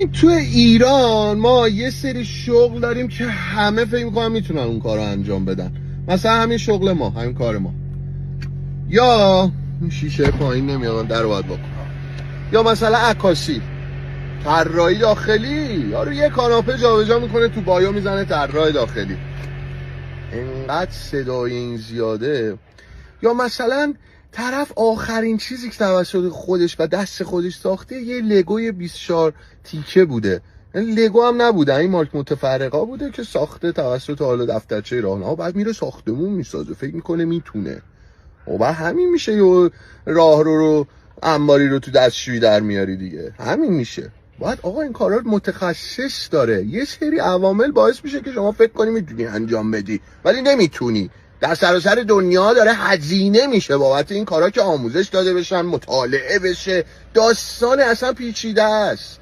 تو ایران ما یه سری شغل داریم که همه فکر میکنن میتونن اون کار رو انجام بدن. مثلا همین شغل ما، همین کار ما، یا شیشه پایین نمیاد در باید بکن، یا مثلا عکاسی، طراحی داخلی، یا رو یه کاناپه جابجا میکنه تو بایو میزنه طراح داخلی. انقدر صدای این زیاده. یا مثلا طرف آخرین چیزی که توسط خودش و دست خودش ساخته یه لگوی 24 تیکه بوده. یعنی لگو هم نبوده، این مارک متفرقا بوده که ساخته توسط حالا دفترچه راهنما، بعد میره ساختمون میسازه، فکر میکنه میتونه. و بعد همین میشه یه راه رو انباری رو تو دستشویی در میاری دیگه. همین میشه. باید آقا این کارا متخصص داره. یه سری عوامل باعث میشه که شما فکر کنی میتونی انجام بدی ولی نمیتونی. در سراسر دنیا داره هزینه میشه بابت این کارا که آموزش داده بشن، مطالعه بشه، داستان اصلا پیچیده است.